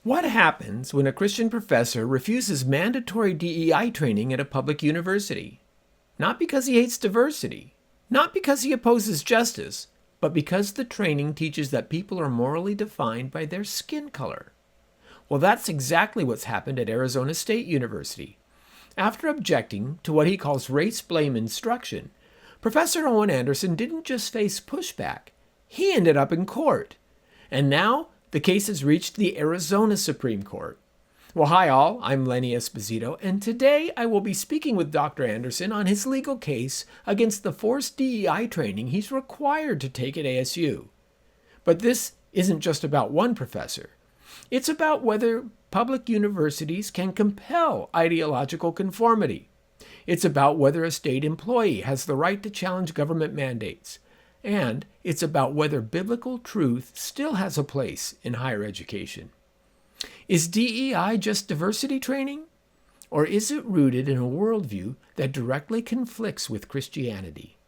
What happens when a Christian professor refuses mandatory DEI training at a public university? Not because he hates diversity, not because he opposes justice, but because the training teaches that people are morally defined by their skin color. Well, that's exactly what's happened at Arizona State University. After objecting to what he calls race-blame instruction, Professor Owen Anderson didn't just face pushback, he ended up in court. And now, the case has reached the Arizona Supreme Court. Well, hi all, I'm Lenny Esposito, and today I will be speaking with Dr. Anderson on his legal case against the forced DEI training he's required to take at ASU. But this isn't just about one professor. It's about whether public universities can compel ideological conformity. It's about whether a state employee has the right to challenge government mandates. And it's about whether biblical truth still has a place in higher education. Is DEI just diversity training? Or is it rooted in a worldview that directly conflicts with Christianity?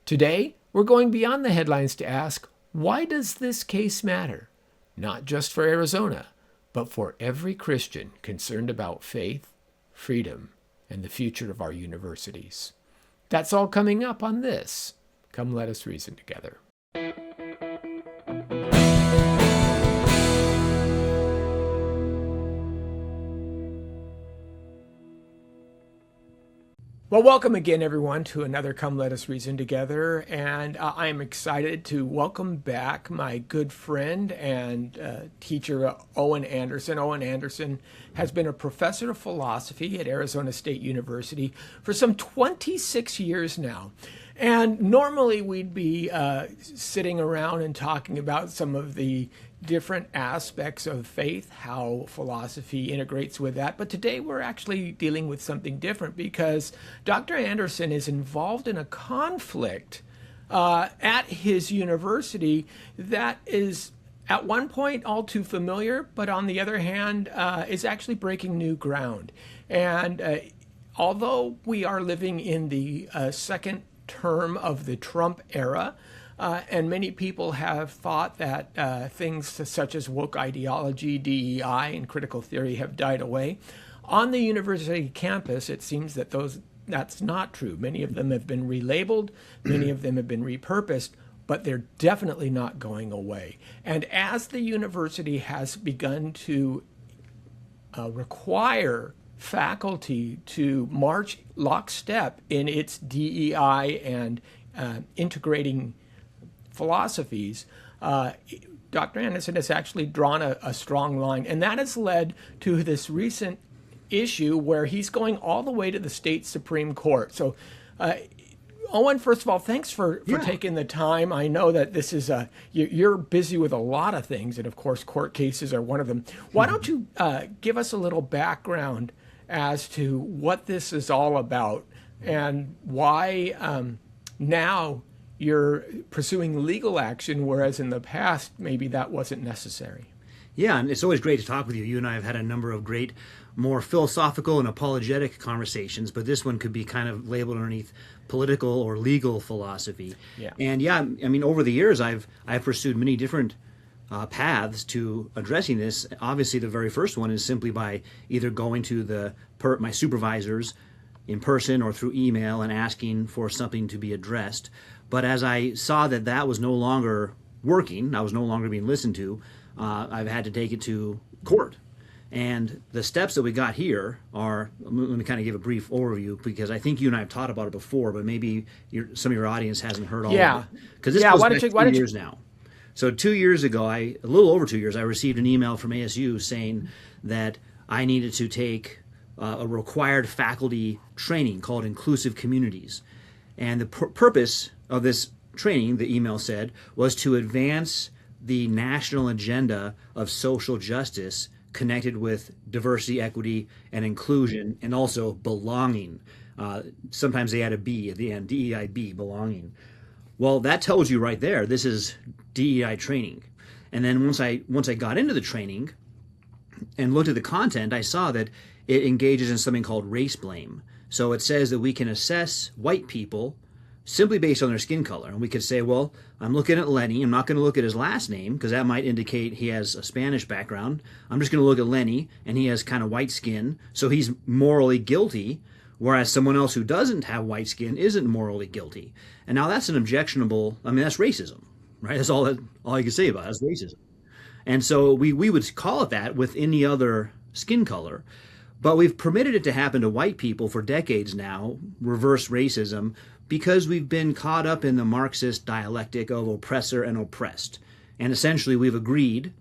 Today, we're going beyond the headlines to ask, why does this case matter? Not just for Arizona, but for every Christian concerned about faith, freedom, and the future of our universities. That's all coming up on this. Come let us reason together. Well, welcome again, everyone, to another Come Let Us Reason Together. And I am excited to welcome back my good friend and teacher, Owen Anderson. Owen Anderson has been a professor of philosophy at Arizona State University for some 26 years now. And normally we'd be sitting around and talking about some of the different aspects of faith, how philosophy integrates with that. But today we're actually dealing with something different because Dr. Anderson is involved in a conflict at his university that is at one point all too familiar, but on the other hand is actually breaking new ground. And although we are living in the second term of the Trump era, and many people have thought that things such as woke ideology, DEI, and critical theory have died away. On the university campus, it seems that that's not true. Many of them have been relabeled, many of them have been repurposed, but they're definitely not going away. And as the university has begun to require faculty to march lockstep in its DEI and integrating philosophies, Dr. Anderson has actually drawn a strong line. And that has led to this recent issue where he's going all the way to the state Supreme Court. So, Owen, first of all, thanks for taking the time. I know that this is you're busy with a lot of things, and of course, court cases are one of them. Why don't you give us a little background as to what this is all about and why now you're pursuing legal action, whereas in the past, maybe that wasn't necessary. Yeah, and it's always great to talk with you. You and I have had a number of great, more philosophical and apologetic conversations, but this one could be kind of labeled underneath political or legal philosophy. Yeah. And yeah, I mean, over the years, I've pursued many different paths to addressing this. Obviously, the very first one is simply by either going to my supervisors in person or through email and asking for something to be addressed. But as I saw that that was no longer working, I was no longer being listened to, I've had to take it to court. And the steps that we got here are, let me kind of give a brief overview, because I think you and I have talked about it before, but maybe some of your audience hasn't heard all of it. Because this goes back 2 years now. So 2 years ago, a little over 2 years, I received an email from ASU saying that I needed to take a required faculty training called Inclusive Communities. And the purpose of this training, the email said, was to advance the national agenda of social justice connected with diversity, equity, and inclusion, and also belonging. Sometimes they add a B at the end, DEIB, belonging. Well, that tells you right there, this is DEI training. And then once I got into the training and looked at the content, I saw that it engages in something called race blame. So it says that we can assess white people simply based on their skin color. And we could say, well, I'm looking at Lenny. I'm not going to look at his last name because that might indicate he has a Spanish background. I'm just going to look at Lenny, and he has kind of white skin, so he's morally guilty, whereas someone else who doesn't have white skin isn't morally guilty. And now that's an objectionable, I mean, that's racism, right? That's all you can say about it. That's racism. And so we would call it that with any other skin color. But we've permitted it to happen to white people for decades now, reverse racism, because we've been caught up in the Marxist dialectic of oppressor and oppressed. And essentially we've agreed,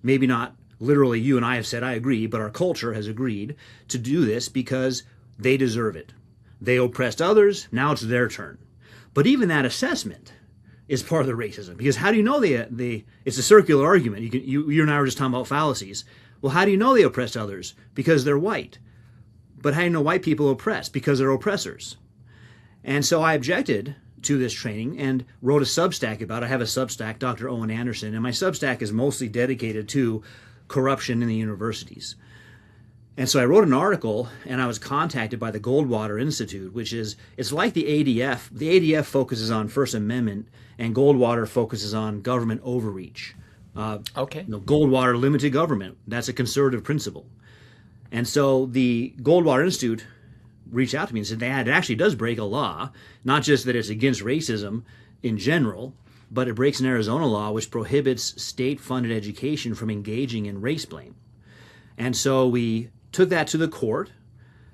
maybe not literally you and I have said I agree, but our culture has agreed to do this because they deserve it. They oppressed others, now it's their turn. But even that assessment is part of the racism, because how do you know it's a circular argument. You and I were just talking about fallacies. Well, how do you know they oppressed others? Because they're white. But how do you know white people oppress? Because they're oppressors. And so I objected to this training and wrote a Substack about it. I have a Substack, Dr. Owen Anderson, and my Substack is mostly dedicated to corruption in the universities. And so I wrote an article, and I was contacted by the Goldwater Institute, it's like the ADF. The ADF focuses on First Amendment, and Goldwater focuses on government overreach. Okay. Goldwater, limited government. That's a conservative principle. And so the Goldwater Institute reached out to me and said, it actually does break a law, not just that it's against racism in general, but it breaks an Arizona law which prohibits state-funded education from engaging in race blame. And so we took that to the court,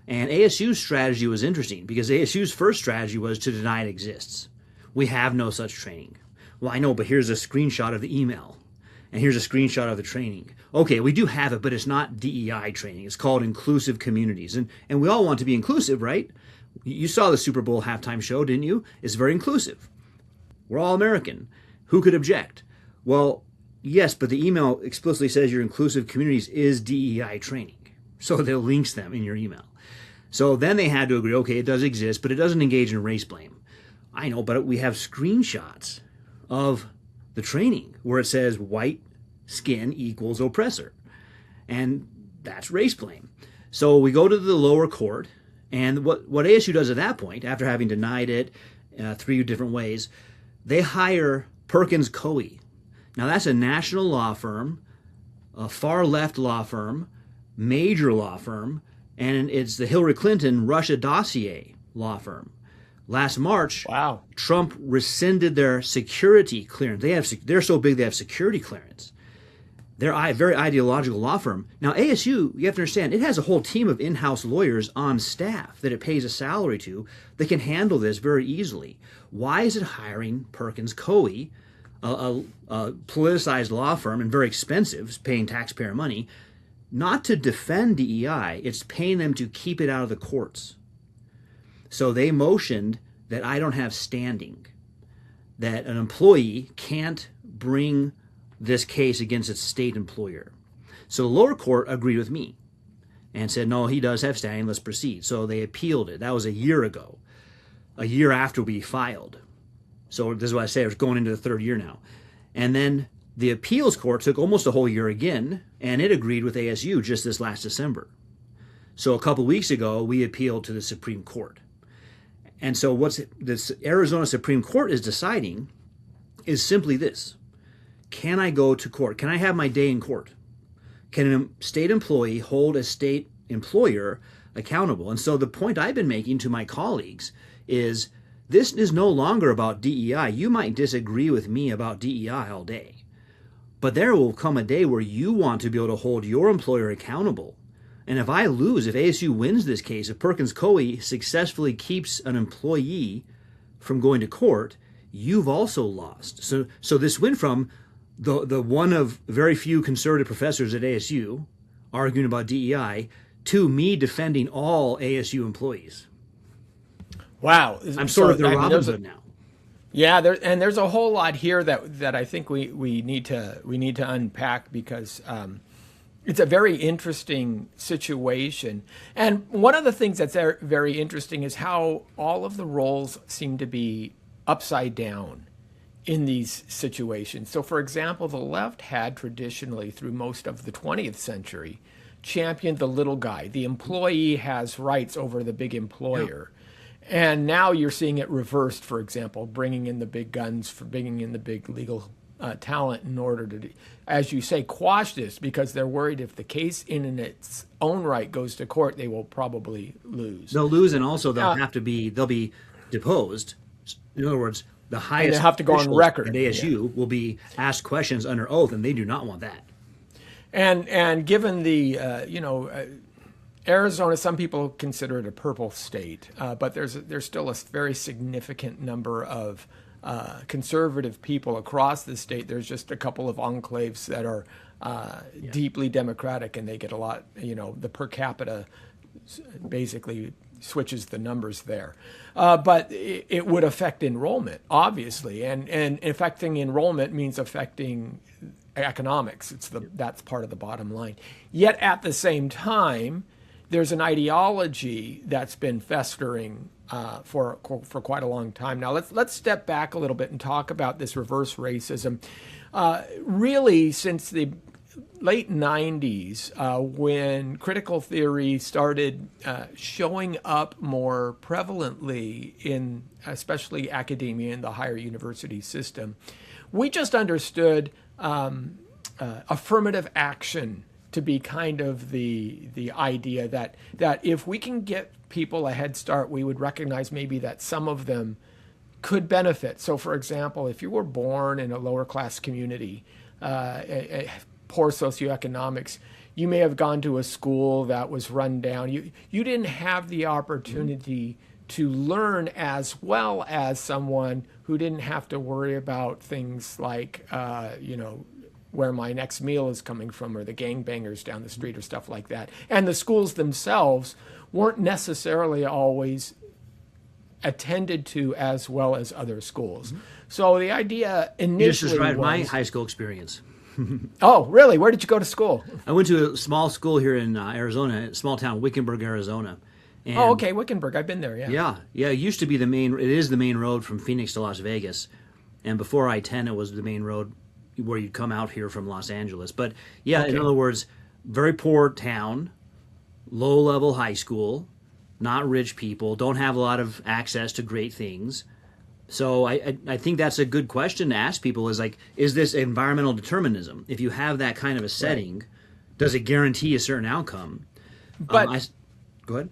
and ASU's strategy was interesting because ASU's first strategy was to deny it exists. We have no such training. Well, I know, but here's a screenshot of the email, and here's a screenshot of the training. Okay, we do have it, but it's not DEI training. It's called inclusive communities, and we all want to be inclusive, right? You saw the Super Bowl halftime show, didn't you? It's very inclusive. We're all American. Who could object? Well, yes, but the email explicitly says your inclusive communities is DEI training. So they'll links them in your email. So then they had to agree, okay, it does exist, but it doesn't engage in race blame. I know, but we have screenshots of the training where it says white skin equals oppressor. And that's race blame. So we go to the lower court, and what ASU does at that point, after having denied it 3 different ways, they hire Perkins Coie. Now that's a national law firm, a far left law firm, major law firm, and it's the Hillary Clinton Russia dossier law firm. Last March, wow, Trump rescinded their security clearance. They're so big they have security clearance. They're a very ideological law firm. Now ASU, you have to understand, it has a whole team of in-house lawyers on staff that it pays a salary to that can handle this very easily. Why is it hiring Perkins Coie, a politicized law firm and very expensive, paying taxpayer money, not to defend DEI, it's paying them to keep it out of the courts. So they motioned that I don't have standing, that an employee can't bring this case against its state employer. So the lower court agreed with me and said, no, he does have standing, let's proceed. So they appealed it. That was a year ago, a year after we filed. So this is what I say, it's going into the 3rd year now. And then the appeals court took almost a whole year again, and it agreed with ASU just this last December. So a couple weeks ago, we appealed to the Supreme Court. And so what this Arizona Supreme Court is deciding is simply this. Can I go to court? Can I have my day in court? Can a state employee hold a state employer accountable? And so the point I've been making to my colleagues is this is no longer about DEI. You might disagree with me about DEI all day. But there will come a day where you want to be able to hold your employer accountable. And if I lose, if ASU wins this case, if Perkins Coie successfully keeps an employee from going to court, you've also lost. So this went from the one of very few conservative professors at ASU arguing about DEI to me defending all ASU employees. Wow. I'm sort of the Robin Hood now. Yeah, there's a whole lot here that I think we need to unpack because it's a very interesting situation. And one of the things that's very interesting is how all of the roles seem to be upside down in these situations. So, for example, the left had traditionally, through most of the 20th century, championed the little guy. The employee has rights over the big employer. And now you're seeing it reversed, for example, bringing in the big guns, for bringing in the big legal talent in order to, as you say, quash this, because they're worried if the case in its own right goes to court, they will probably lose. They'll lose, and also they'll be deposed. In other words, the highest and they have to go on record at ASU will be asked questions under oath, and they do not want that. And given the Arizona, some people consider it a purple state, but there's still a very significant number of conservative people across the state. There's just a couple of enclaves that are deeply Democratic, and they get a lot. The per capita basically switches the numbers there, but it would affect enrollment, obviously, and affecting enrollment means affecting economics. That's part of the bottom line. Yet at the same time, there's an ideology that's been festering for quite a long time now. Let's step back a little bit and talk about this reverse racism. Really, since the late 90s, when critical theory started showing up more prevalently in especially academia and the higher university system, we just understood affirmative action to be kind of the idea that if we can get people a head start, we would recognize maybe that some of them could benefit. So, for example, if you were born in a lower class community, poor socioeconomics, you may have gone to a school that was run down. You didn't have the opportunity to learn as well as someone who didn't have to worry about things like, where my next meal is coming from, or the gangbangers down the street, or stuff like that. And the schools themselves weren't necessarily always attended to as well as other schools. Mm-hmm. So the idea initially just described my high school experience. Oh, really? Where did you go to school? I went to a small school here in Arizona, a small town, Wickenburg, Arizona. And okay, Wickenburg. I've been there, yeah. Yeah. It used to be it is the main road from Phoenix to Las Vegas. And before I-10, it was the main road where you'd come out here from Los Angeles. But yeah, okay. In other words, very poor town, low-level high school, not rich people, don't have a lot of access to great things. So I think that's a good question to ask people is this environmental determinism? If you have that kind of a setting, right, does it guarantee a certain outcome? But go ahead.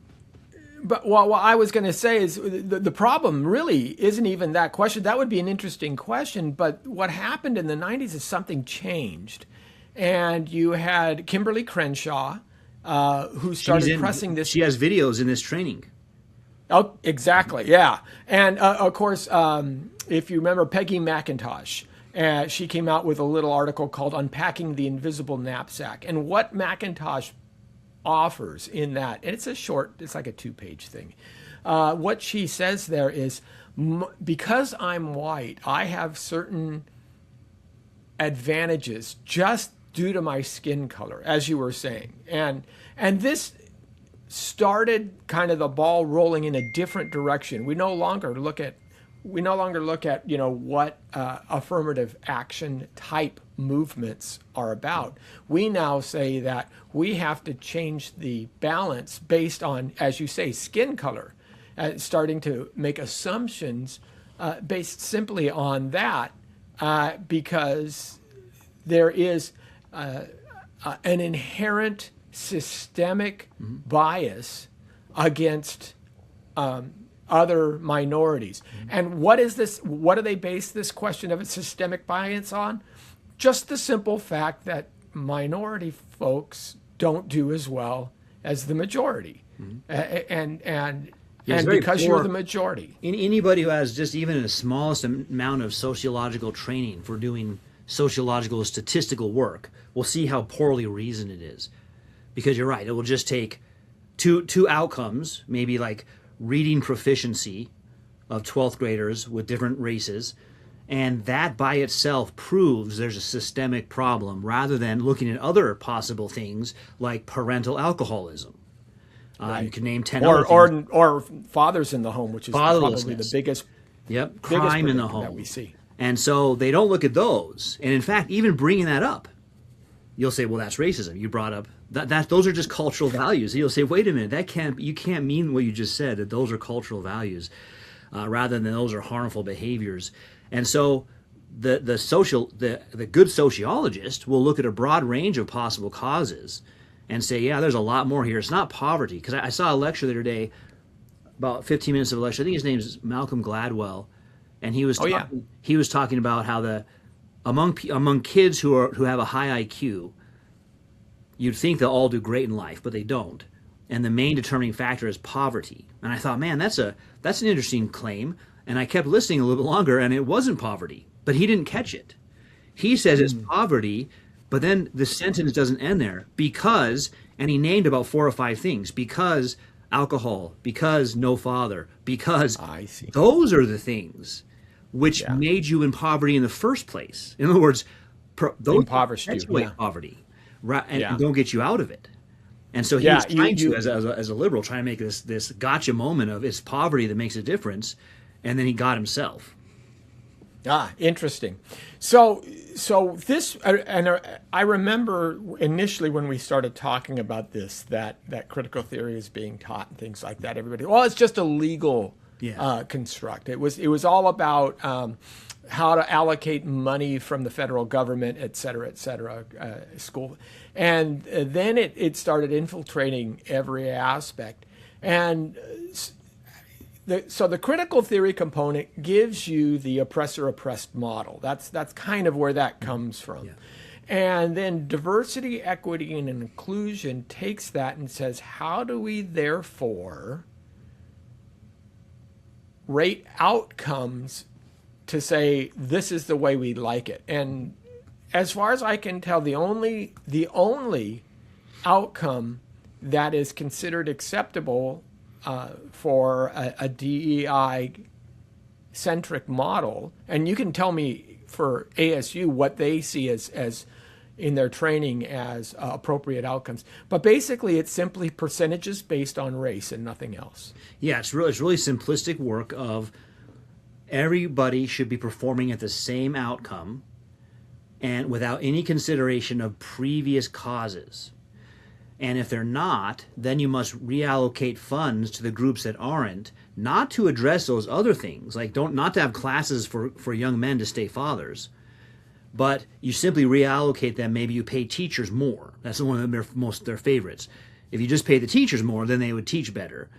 But what I was going to say is the problem really isn't even that question. That would be an interesting question. But what happened in the 90s is something changed. And you had Kimberly Crenshaw, who started pressing this. She has videos in this training. Oh, exactly. Yeah. And of course, if you remember Peggy McIntosh, she came out with a little article called Unpacking the Invisible Knapsack. And what McIntosh offers in that, and it's like a 2-page thing. What she says there is, because I'm white, I have certain advantages just due to my skin color, as you were saying. And this started kind of the ball rolling in a different direction. We no longer look at what affirmative action type movements are about. We now say that we have to change the balance based on, as you say, skin color, starting to make assumptions based simply on that, because there is an inherent systemic bias against other minorities. And what is this? What do they base this question of a systemic bias on? Just the simple fact that minority folks don't do as well as the majority. And because you're the majority. Anybody who has just even the smallest amount of sociological training for doing sociological statistical work will see how poorly reasoned it is. Because you're right, it will just take two outcomes, maybe like reading proficiency of 12th graders with different races, and that by itself proves there's a systemic problem, rather than looking at other possible things like parental alcoholism. Right. You can name 10 other things. Or fathers in the home, which is probably the biggest crime in the home that we see. And so they don't look at those. And in fact, even bringing that up, you'll say, well, that's racism. You brought up Those are just cultural values. You'll say, wait a minute, you can't mean what you just said, that those are cultural values, rather than those are harmful behaviors. And so the good sociologist will look at a broad range of possible causes and say, yeah, there's a lot more here. It's not poverty. Because I saw a lecture the other day, about 15 minutes of a lecture. I think his name is Malcolm Gladwell, and he was talking about how among kids who have a high IQ, you'd think they'll all do great in life, but they don't. And the main determining factor is poverty. And I thought, man, that's an interesting claim. And I kept listening a little bit longer, and it wasn't poverty. But he didn't catch it. He says it's poverty, but then the sentence doesn't end there. Because, and he named about 4 or 5 things. Because alcohol, because no father, because I see. Those are the things which made you in poverty in the first place. In other words, those impoverished you. Poverty. And don't get you out of it. And so he was trying to, as a liberal, trying to make this gotcha moment of it's poverty that makes a difference, and then he got himself. Interesting. So this, and I remember initially when we started talking about this, that critical theory is being taught and things like that. Everybody, well, it's just a legal construct. It was all about how to allocate money from the federal government, et cetera, school. And then it started infiltrating every aspect. And so the critical theory component gives you the oppressor-oppressed model. That's kind of where that comes from. Yeah. And then diversity, equity, and inclusion takes that and says, how do we therefore rate outcomes to say this is the way we like it? And as far as I can tell, the only outcome that is considered acceptable for a DEI-centric model, and you can tell me for ASU what they see as in their training as appropriate outcomes. But basically, it's simply percentages based on race and nothing else. Yeah, it's really simplistic work of everybody should be performing at the same outcome and without any consideration of previous causes. And if they're not, then you must reallocate funds to the groups that aren't, not to address those other things, like not to have classes for young men to stay fathers, but you simply reallocate them. Maybe you pay teachers more. That's one of their favorites. If you just pay the teachers more, then they would teach better.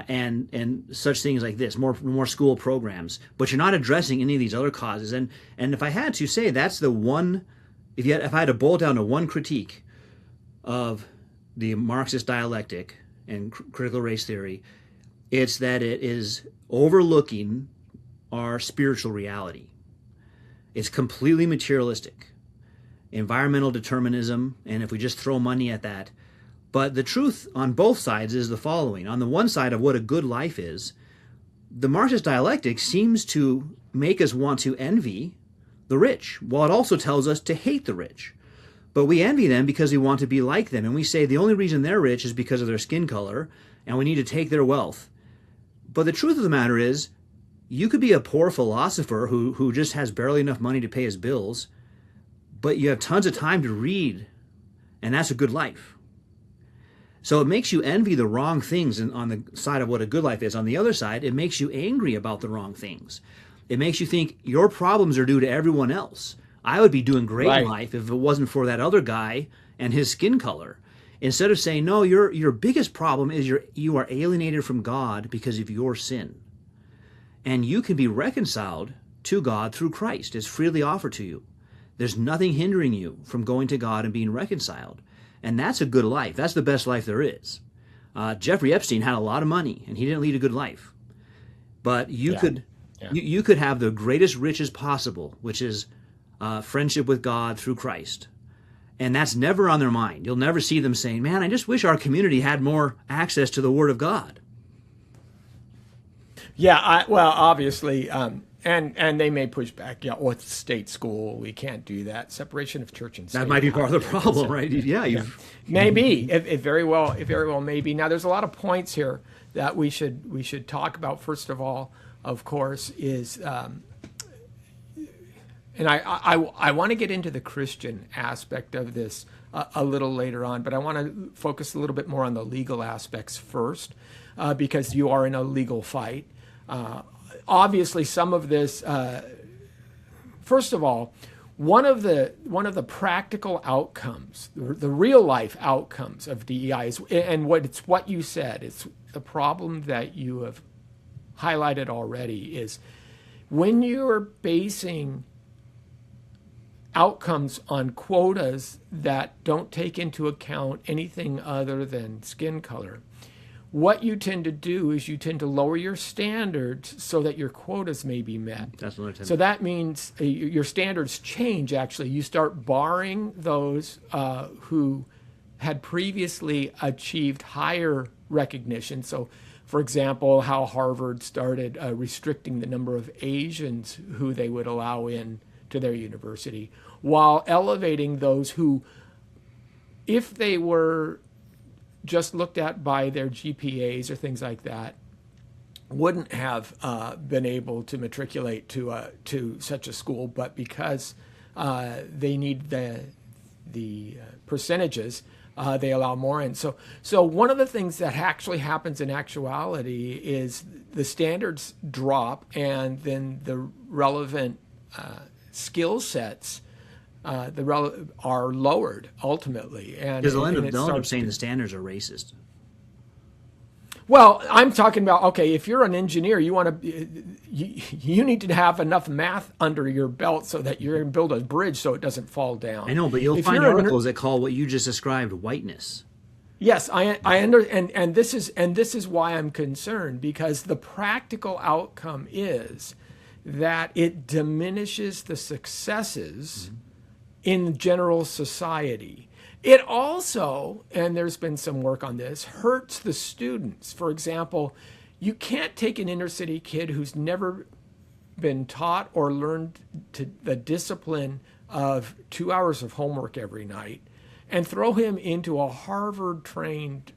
And such things like this, more school programs. But you're not addressing any of these other causes. And if I had to say, that's the one, if I had to boil down to one critique of the Marxist dialectic and critical race theory, it's that it is overlooking our spiritual reality. It's completely materialistic. Environmental determinism, and if we just throw money at that. But the truth on both sides is the following. On the one side of what a good life is, the Marxist dialectic seems to make us want to envy the rich, while it also tells us to hate the rich. But we envy them because we want to be like them. And we say the only reason they're rich is because of their skin color, and we need to take their wealth. But the truth of the matter is, you could be a poor philosopher who just has barely enough money to pay his bills, but you have tons of time to read, and that's a good life. So it makes you envy the wrong things on the side of what a good life is. On the other side, it makes you angry about the wrong things. It makes you think your problems are due to everyone else. I would be doing great in life if it wasn't for that other guy and his skin color. Instead of saying, no, your biggest problem is you are alienated from God because of your sin. And you can be reconciled to God through Christ. It's freely offered to you. There's nothing hindering you from going to God and being reconciled. And that's a good life. That's the best life there is. Jeffrey Epstein had a lot of money, and he didn't lead a good life. But you could have the greatest riches possible, which is friendship with God through Christ. And that's never on their mind. You'll never see them saying, man, I just wish our community had more access to the Word of God. Yeah, well, obviously, and they may push back. Yeah, it's state school. We can't do that. Separation of church and state. That might be part of the problem, right? Yeah. Maybe. It very well may be. Now, there's a lot of points here that we should talk about. First of all, of course, is and I want to get into the Christian aspect of this a little later on. But I want to focus a little bit more on the legal aspects first, because you are in a legal fight. Obviously, some of this. First of all, one of the practical outcomes, the real life outcomes of DEI is, and what you said, it's the problem that you have highlighted already, is when you're basing outcomes on quotas that don't take into account anything other than skin color, what you tend to do is you tend to lower your standards so that your quotas may be met. That's another time. So that means your standards change, actually. You start barring those who had previously achieved higher recognition. So, for example, how Harvard started restricting the number of Asians who they would allow in to their university, while elevating those who, if they were just looked at by their GPAs or things like that, wouldn't have been able to matriculate to such a school, but because they need the percentages, they allow more in. So one of the things that actually happens in actuality is the standards drop, and then the relevant skill sets are lowered ultimately, and because they'll end up saying the standards are racist. Well, I'm talking about, okay, if you're an engineer, you need to have enough math under your belt so that you're going to build a bridge so it doesn't fall down. I know, but you'll find articles that call what you just described whiteness. Yes, I understand, and this is why I'm concerned, because the practical outcome is that it diminishes the successes in general society. It also, and there's been some work on this, hurts the students. For example, you can't take an inner city kid who's never been taught or learned the discipline of 2 hours of homework every night and throw him into a Harvard-trained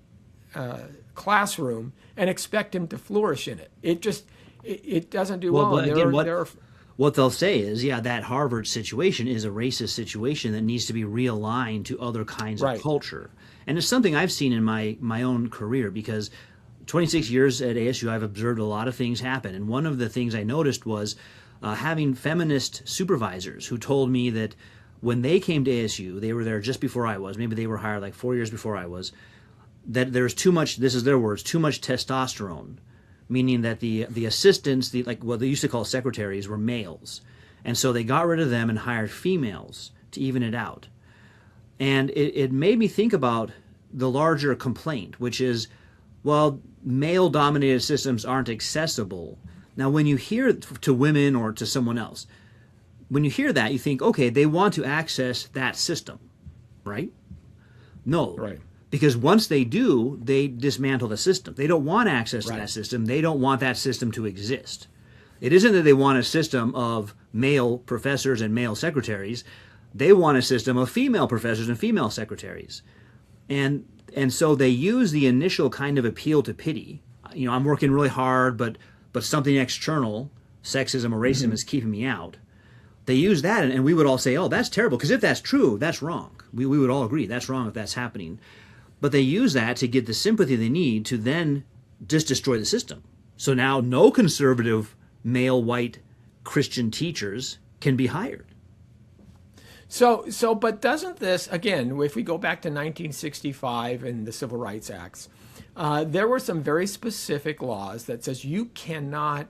classroom and expect him to flourish in it. It doesn't do well. But again, what they'll say is, yeah, that Harvard situation is a racist situation that needs to be realigned to other kinds of culture. And it's something I've seen in my own career, because 26 years at ASU, I've observed a lot of things happen. And one of the things I noticed was having feminist supervisors who told me that when they came to ASU, they were there just before I was, maybe they were hired like 4 years before I was, that there's too much, this is their words, too much testosterone. Meaning that the assistants, like what they used to call secretaries, were males. And so they got rid of them and hired females to even it out. And it made me think about the larger complaint, which is, well, male-dominated systems aren't accessible. Now, when you hear to women or to someone else, when you hear that, you think, okay, they want to access that system, right? No. Right. Because once they do, they dismantle the system. They don't want access to that system. They don't want that system to exist. It isn't that they want a system of male professors and male secretaries. They want a system of female professors and female secretaries. And so they use the initial kind of appeal to pity. You know, I'm working really hard, but something external, sexism or racism, is keeping me out. They use that, and we would all say, oh, that's terrible. Because if that's true, that's wrong. We would all agree that's wrong if that's happening. But they use that to get the sympathy they need to then just destroy the system. So now no conservative male white Christian teachers can be hired. But doesn't this, again, if we go back to 1965 and the Civil Rights Acts, there were some very specific laws that says you cannot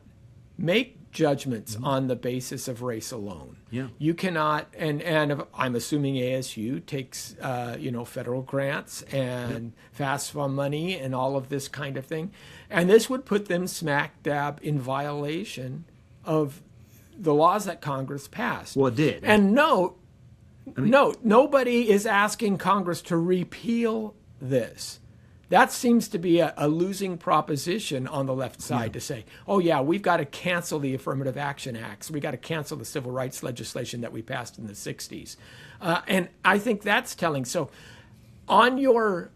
make judgments on the basis of race alone. Yeah. You cannot, and I'm assuming ASU takes federal grants and FAFSA money and all of this kind of thing, and this would put them smack dab in violation of the laws that Congress passed. Well, it did. And nobody is asking Congress to repeal this. That seems to be a losing proposition on the left side to say, oh, yeah, we've got to cancel the Affirmative Action Acts. We've got to cancel the civil rights legislation that we passed in the 60s. And I think that's telling. So on your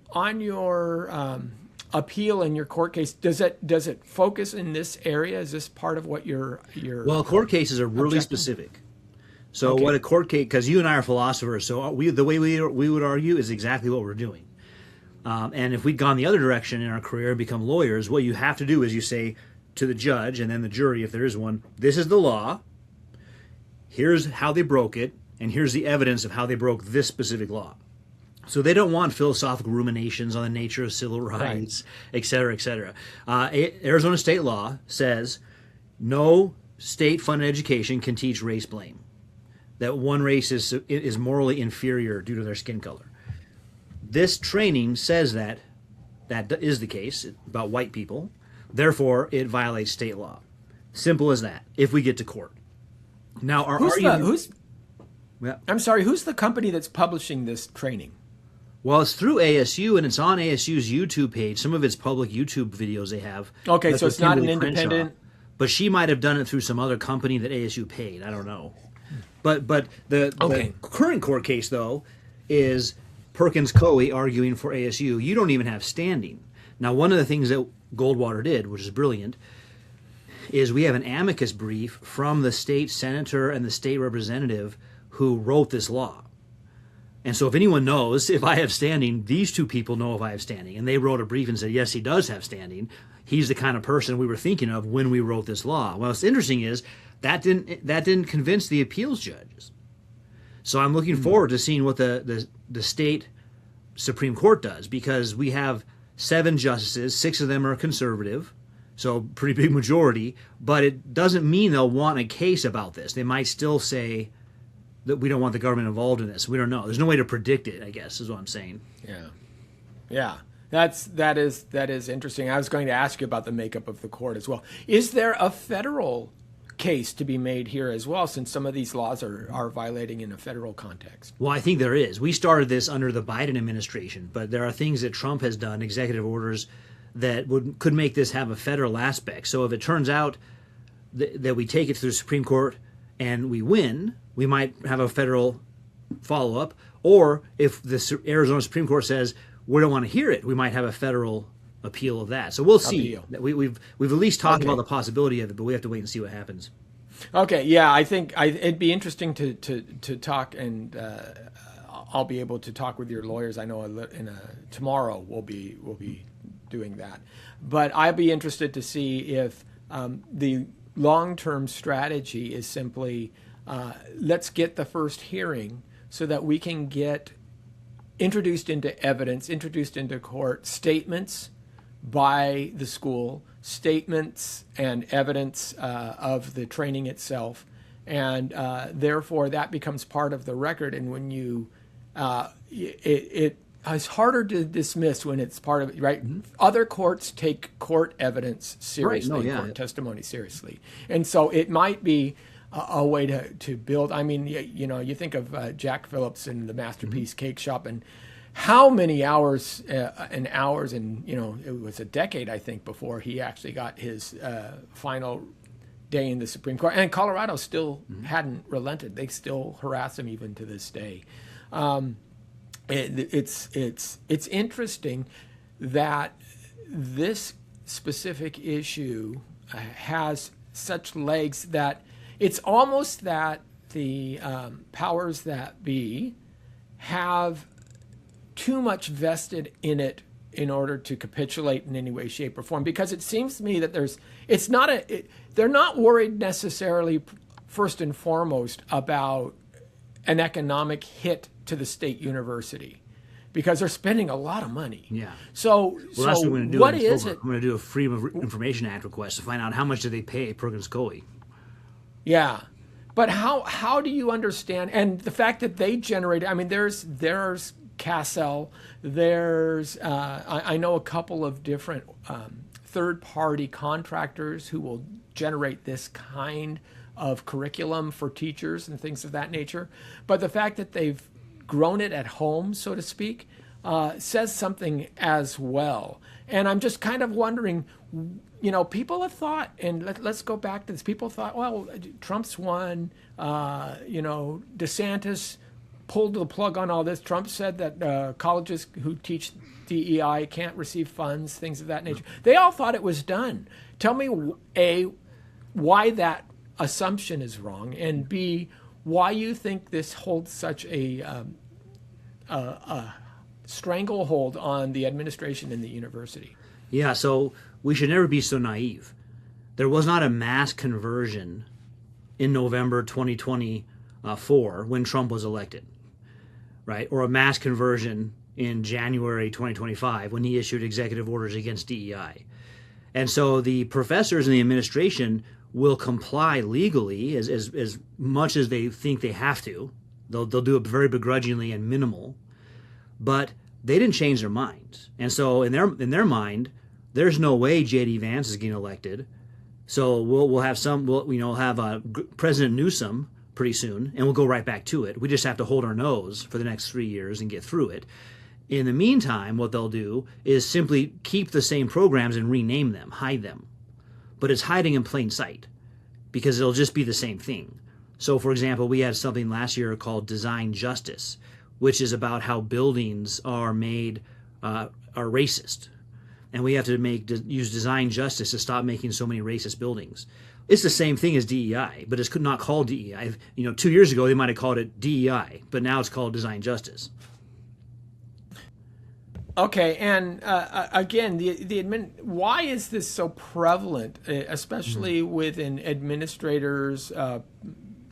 appeal in your court case, does it focus in this area? Is this part of what your Well, court cases are really specific. So Okay. what a court case, because you and I are philosophers, so the way we would argue is exactly what we're doing. And if we'd gone the other direction in our career and become lawyers, what you have to do is you say to the judge and then the jury, if there is one, this is the law, here's how they broke it, and here's the evidence of how they broke this specific law. So they don't want philosophical ruminations on the nature of civil rights, et cetera, et cetera. Arizona state law says no state-funded education can teach race blame, that one race is morally inferior due to their skin color. This training says that is the case about white people. Therefore, it violates state law. Simple as that. If we get to court. Now, our argument. I'm sorry. Who's the company that's publishing this training? Well, it's through ASU, and it's on ASU's YouTube page. Some of its public YouTube videos they have. Okay, That's so with it's not an Kimberly Crenshaw. independent. But she might have done it through some other company that ASU paid. I don't know. But the current court case, though, is Perkins Coie arguing for ASU. You don't even have standing. Now, one of the things that Goldwater did, which is brilliant, is we have an amicus brief from the state senator and the state representative who wrote this law. And so if anyone knows if I have standing, these two people know if I have standing. And they wrote a brief and said, yes, he does have standing. He's the kind of person we were thinking of when we wrote this law. Well, what's interesting is that didn't convince the appeals judges. So I'm looking forward to seeing what the state Supreme Court does, because we have 7 justices, 6 of them are conservative, so pretty big majority, but it doesn't mean they'll want a case about this. They might still say that we don't want the government involved in this. We don't know. There's no way to predict it, I guess, is what I'm saying. Yeah. That is interesting. I was going to ask you about the makeup of the court as well. Is there a federal case to be made here as well, since some of these laws are violating in a federal context? Well, I think there is. We started this under the Biden administration, but there are things that Trump has done, executive orders, that could make this have a federal aspect. So if it turns out that we take it to the Supreme Court and we win, we might have a federal follow-up. Or if the Arizona Supreme Court says we don't want to hear it, we might have a federal appeal of that. So we'll see. We've at least talked about the possibility of it, but we have to wait and see what happens. Okay, yeah, I think it'd be interesting to talk, and I'll be able to talk with your lawyers. I know tomorrow we'll be doing that, but I'd be interested to see if the long-term strategy is simply let's get the first hearing so that we can get introduced into evidence, introduced into court, statements by the school, statements and evidence of the training itself, and therefore that becomes part of the record. And when you, it's harder to dismiss when it's part of it, right? Mm-hmm. Other courts take court evidence seriously, court testimony seriously, and so it might be a way to build. I mean, you think of Jack Phillips and the Masterpiece Cake Shop, and how many hours and hours, and it was a decade, I think, before he actually got his final day in the Supreme Court. And Colorado still hadn't relented; they still harass him even to this day. It's interesting that this specific issue has such legs that it's almost that the powers that be have too much vested in it in order to capitulate in any way, shape, or form. Because it seems to me that they're not worried necessarily first and foremost about an economic hit to the state university, because they're spending a lot of money. Yeah. So that's what I'm going to do. What is it? I'm going to do a Freedom of Information Act request to find out how much do they pay Perkins Coie. Yeah. But how do you understand, and the fact that they generate, I mean, there's Cassell, there's I know a couple of different third-party contractors who will generate this kind of curriculum for teachers and things of that nature. But the fact that they've grown it at home, so to speak, says something as well. And I'm just kind of wondering, people have thought, and let's go back to this, people thought, well, Trump's won, DeSantis pulled the plug on all this. Trump said that colleges who teach DEI can't receive funds, things of that nature. They all thought it was done. Tell me, A, why that assumption is wrong, and B, why you think this holds such a stranglehold on the administration and the university. Yeah, so we should never be so naive. There was not a mass conversion in November 2024 when Trump was elected, right? Or a mass conversion in January 2025 when he issued executive orders against DEI. And so the professors and the administration will comply legally as much as they think they have to. They'll do it very begrudgingly and minimal, but they didn't change their minds. And so in their mind, there's no way J.D. Vance is getting elected. So we'll have President Newsom pretty soon, and we'll go right back to it. We just have to hold our nose for the next 3 years and get through it. In the meantime, what they'll do is simply keep the same programs and rename them, hide them. But it's hiding in plain sight because it'll just be the same thing. So, for example, we had something last year called Design Justice, which is about how buildings are made are racist. And we have to use design justice to stop making so many racist buildings. It's the same thing as DEI, but it's not called DEI. 2 years ago, they might have called it DEI, but now it's called design justice. Okay, and again, why is this so prevalent, especially within administrators,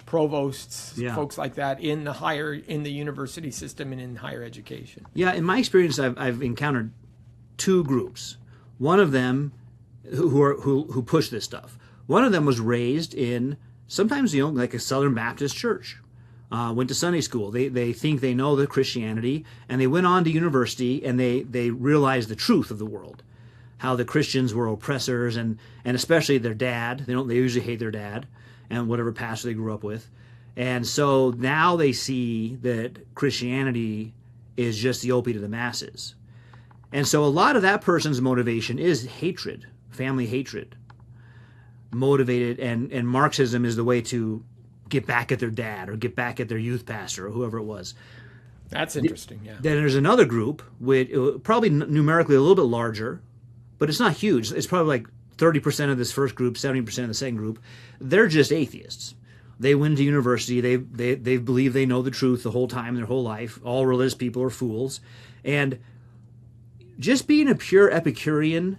provosts, folks like that in the university system and in higher education? Yeah, in my experience, I've encountered two groups. One of them who push this stuff. One of them was raised in sometimes like a Southern Baptist church. Went to Sunday school. They think they know the Christianity, and they went on to university, and they realized the truth of the world, how the Christians were oppressors, and especially their dad. They usually hate their dad and whatever pastor they grew up with, and so now they see that Christianity is just the opiate of the masses, and so a lot of that person's motivation is hatred, family hatred, motivated, and Marxism is the way to get back at their dad or get back at their youth pastor or whoever it was. That's interesting, yeah. Then there's another group, with probably numerically a little bit larger, but it's not huge. It's probably like 30% of this first group, 70% of the second group. They're just atheists. They went to university. They believe they know the truth the whole time, their whole life. All religious people are fools. And just being a pure Epicurean,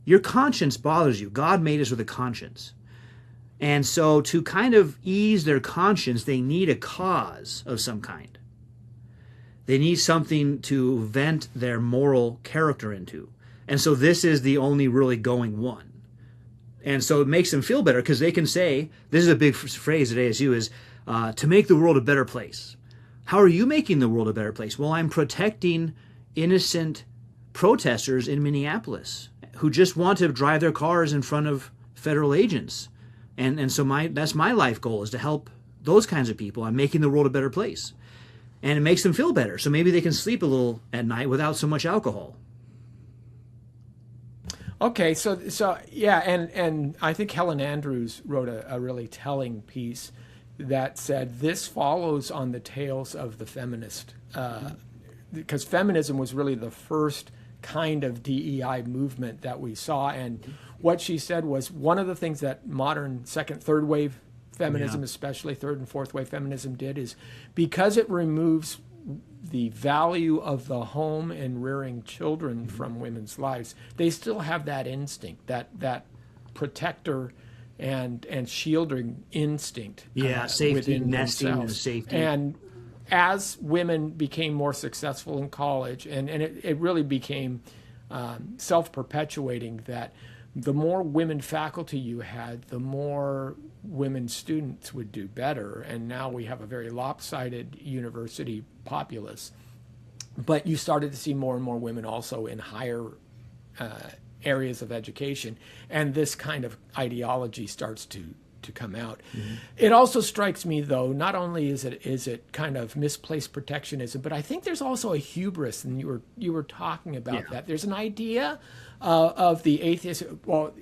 your conscience bothers you. God made us with a conscience. And so to kind of ease their conscience, they need a cause of some kind. They need something to vent their moral character into. And so this is the only really going one. And so it makes them feel better because they can say, this is a big phrase at ASU, is to make the world a better place. How are you making the world a better place? Well, I'm protecting innocent protesters in Minneapolis who just want to drive their cars in front of federal agents. And so that's my life goal, is to help those kinds of people. I'm making the world a better place. And it makes them feel better. So maybe they can sleep a little at night without so much alcohol. Okay, so yeah, and I think Helen Andrews wrote a really telling piece that said this follows on the tails of the feminist, because feminism was really the first kind of DEI movement that we saw. And what she said was one of the things that modern second, third wave feminism, especially third and fourth wave feminism, did is because it removes the value of the home and rearing children from women's lives, they still have that instinct, that protector and shielding instinct safety, within nesting, themselves. And safety. And as women became more successful in college, and it really became self-perpetuating, that the more women faculty you had, the more women students would do better. And now we have a very lopsided university populace. But you started to see more and more women also in higher areas of education. And this kind of ideology starts to come out. Mm-hmm. It also strikes me, though, not only is it kind of misplaced protectionism, but I think there's also a hubris, and you were talking about that. There's an idea of the atheist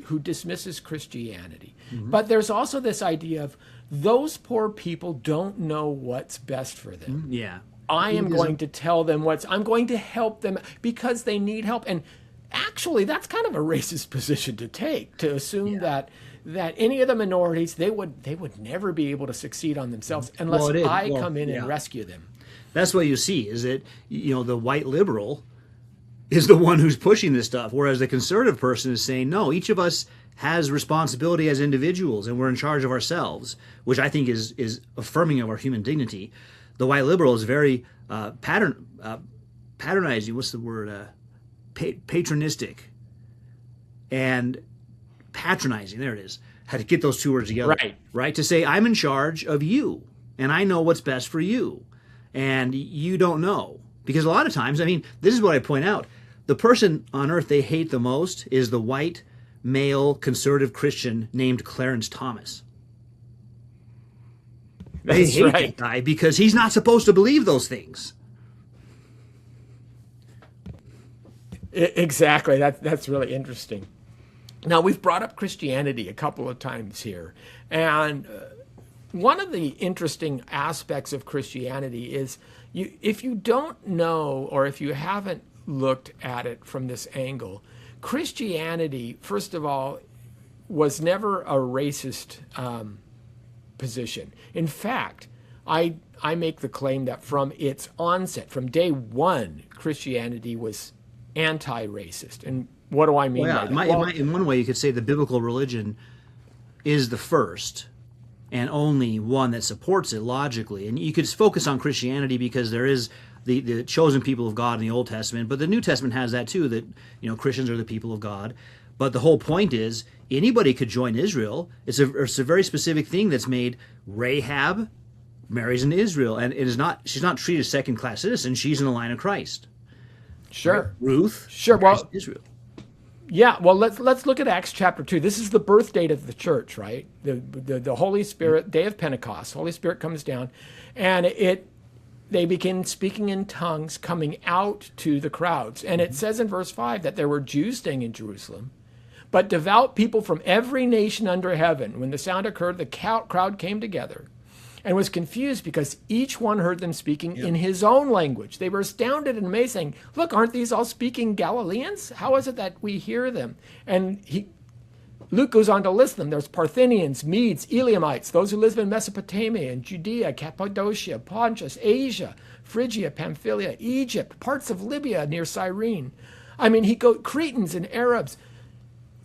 who dismisses Christianity, but there's also this idea of those poor people don't know what's best for them. Yeah, I am going to tell them I'm going to help them because they need help. And actually, that's kind of a racist position to take, to assume that that any of the minorities, they would never be able to succeed on themselves unless I come in and rescue them. That's what you see, is that, the white liberal is the one who's pushing this stuff, whereas the conservative person is saying, no, each of us has responsibility as individuals, and we're in charge of ourselves, which I think is affirming of our human dignity. The white liberal is very patronizing. What's the word? Patronistic and patronizing. There it is. Had to get those two words together. Right. To say, I'm in charge of you, and I know what's best for you, and you don't know. Because a lot of times, this is what I point out. The person on earth they hate the most is the white, male, conservative Christian named Clarence Thomas. They hate that guy because he's not supposed to believe those things. Exactly. That's really interesting. Now, we've brought up Christianity a couple of times here. And one of the interesting aspects of Christianity is if you don't know, or if you haven't looked at it from this angle, Christianity, first of all, was never a racist position. In fact, I make the claim that from its onset, from day one, Christianity was anti-racist. And what do I mean by that? In one way, you could say the biblical religion is the first and only one that supports it logically. And you could focus on Christianity because there is the chosen people of God in the Old Testament, but the New Testament has that too, that Christians are the people of God. But the whole point is anybody could join Israel. It's a very specific thing that's made. Rahab marries into Israel, and she's not treated as second-class citizen. She's in the line of Christ. Sure. Right? Ruth. Sure. Well, Israel. Yeah. Well, let's look at Acts chapter 2. This is the birth date of the church, right? The Holy Spirit, day of Pentecost. Holy Spirit comes down, and they begin speaking in tongues, coming out to the crowds. And it says in verse 5 that there were Jews staying in Jerusalem, but devout people from every nation under heaven. When the sound occurred, the crowd came together and was confused because each one heard them speaking in his own language. They were astounded and amazed, saying, look, aren't these all speaking Galileans? How is it that we hear them? And Luke goes on to list them. There's Parthians, Medes, Elamites, those who live in Mesopotamia and Judea, Cappadocia, Pontus, Asia, Phrygia, Pamphylia, Egypt, parts of Libya near Cyrene. Cretans and Arabs.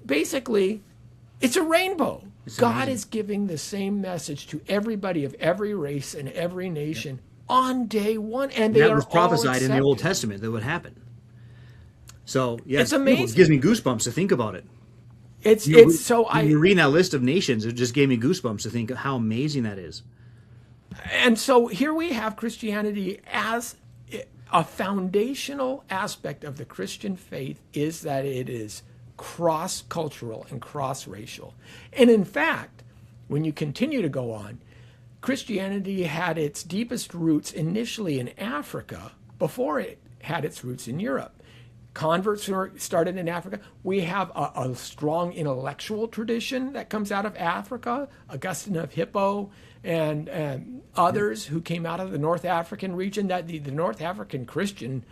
Basically, it's a rainbow. God is giving the same message to everybody of every race and every nation on day one, and that was prophesied in the Old Testament that would happen. So, it's amazing. It gives me goosebumps to think about it. You read that list of nations, it just gave me goosebumps to think of how amazing that is. And so here we have Christianity as a foundational aspect of the Christian faith is that it is cross-cultural and cross-racial. And in fact, when you continue to go on, Christianity had its deepest roots initially in Africa before it had its roots in Europe. Converts started in Africa. We have a strong intellectual tradition that comes out of Africa, Augustine of Hippo and others who came out of the North African region. That the North African Christian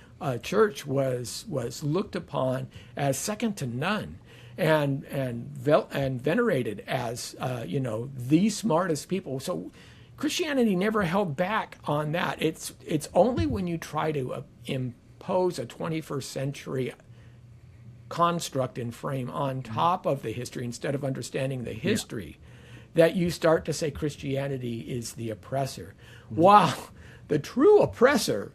church was looked upon as second to none, and venerated as the smartest people. So Christianity never held back on that. It's only when you try to impose a 21st century construct and frame on top of the history instead of understanding the history that you start to say Christianity is the oppressor. While the true oppressor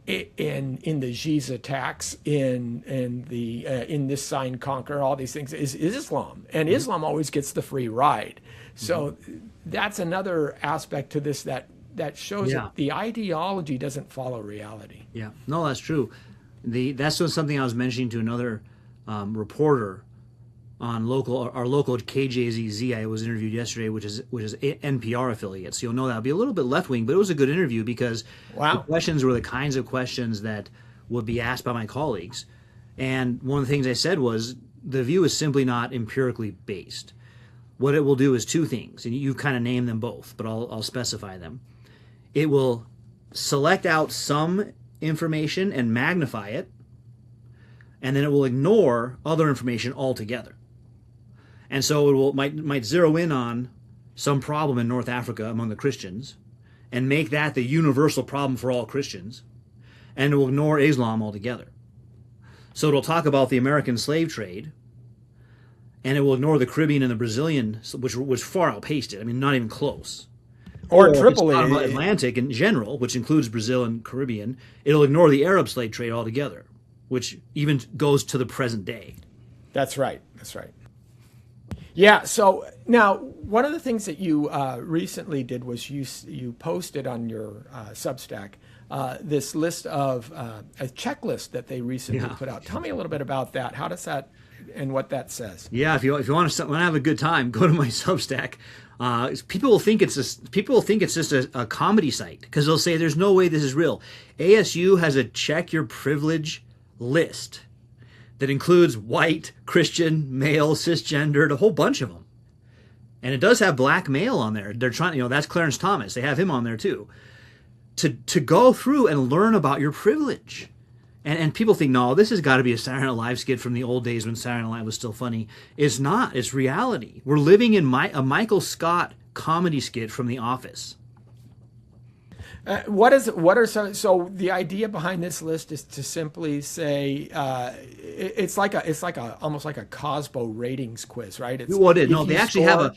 in the Giza attacks, in this sign conquer, all these things is Islam, and Islam always gets the free ride. So that's another aspect to this that shows that the ideology doesn't follow reality. Yeah, no, that's true. That's something I was mentioning to another reporter on our local KJZZ. I was interviewed yesterday, which is NPR affiliate. So you'll know that'll be a little bit left wing, but it was a good interview because the questions were the kinds of questions that would be asked by my colleagues. And one of the things I said was the view is simply not empirically based. What it will do is two things, and you kind of named them both, but I'll specify them. It will select out some information and magnify it, and then it will ignore other information altogether. And so might zero in on some problem in North Africa among the Christians and make that the universal problem for all Christians, and it will ignore Islam altogether. So it'll talk about the American slave trade, and it will ignore the Caribbean and the Brazilian, which far outpaced it. I mean, not even close. Or Tripoli. Tripoli. If it's about Atlantic in general, which includes Brazil and Caribbean, it'll ignore the Arab slave trade altogether, which even goes to the present day. That's right. That's right. Yeah. So now, one of the things that you recently did was you posted on your Substack this list of a checklist that they recently put out. Tell me a little bit about that. How does that and what that says? Yeah, if you want to have a good time, go to my Substack. People will think it's just a comedy site because they'll say there's no way this is real. ASU has a check your privilege list that includes white, Christian, male, cisgendered, a whole bunch of them. And it does have black male on there. They're trying, that's Clarence Thomas. They have him on there too. To go through and learn about your privilege. And people think, no, this has got to be a Saturday Night Live skit from the old days when Saturday Night Live was still funny. It's not. It's reality. We're living in a Michael Scott comedy skit from The Office. So the idea behind this list is to simply say it's almost like a Cosmo ratings quiz, right? Well, it is. No, they actually have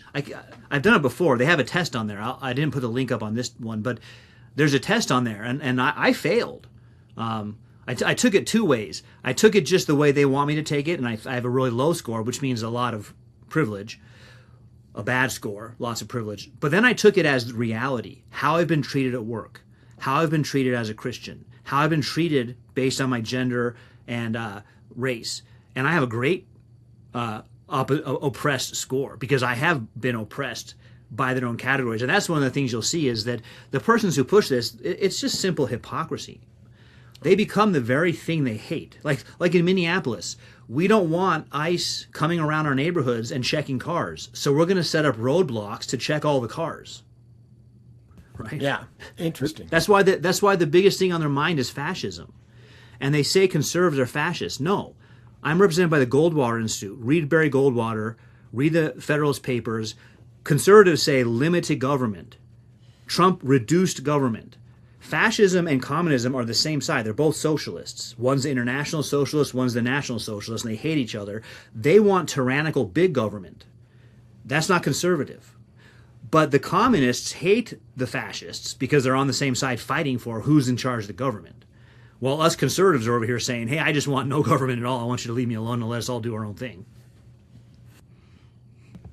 I've done it before. They have a test on there. I didn't put the link up on this one, but there's a test on there, and I failed. I took it two ways. I took it just the way they want me to take it, and I have a really low score, which means a lot of privilege. A bad score, lots of privilege. But then I took it as reality, how I've been treated at work, how I've been treated as a Christian, how I've been treated based on my gender and race. And I have a great oppressed score because I have been oppressed by their own categories. And that's one of the things you'll see is that the persons who push this, it's just simple hypocrisy. They become the very thing they hate. Like in Minneapolis, we don't want ICE coming around our neighborhoods and checking cars. So we're going to set up roadblocks to check all the cars. Right? Yeah, interesting. That's why the biggest thing on their mind is fascism. And they say conservatives are fascists. No. I'm represented by the Goldwater Institute. Read Barry Goldwater. Read the Federalist Papers. Conservatives say limited government. Trump reduced government. Fascism and communism are the same side. They're both socialists. One's the international socialist, one's the national socialist, and they hate each other. They want tyrannical big government. That's not conservative. But the communists hate the fascists because they're on the same side fighting for who's in charge of the government. While us conservatives are over here saying, hey, I just want no government at all. I want you to leave me alone and let us all do our own thing.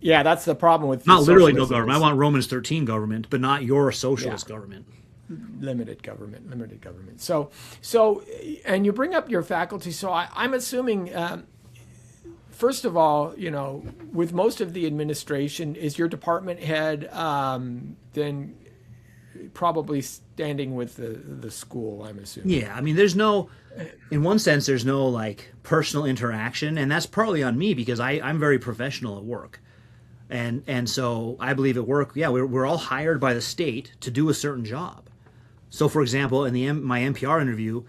Yeah, that's the problem with not literally no government. I want Romans 13 government, but not your socialist government. Limited government. So, and you bring up your faculty. So I'm assuming, first of all, with most of the administration, is your department head then probably standing with the school, I'm assuming? Yeah, I mean, in one sense, there's no like personal interaction, and that's partly on me because I'm very professional at work. And so I believe at work, we're all hired by the state to do a certain job. So, for example, in my NPR interview,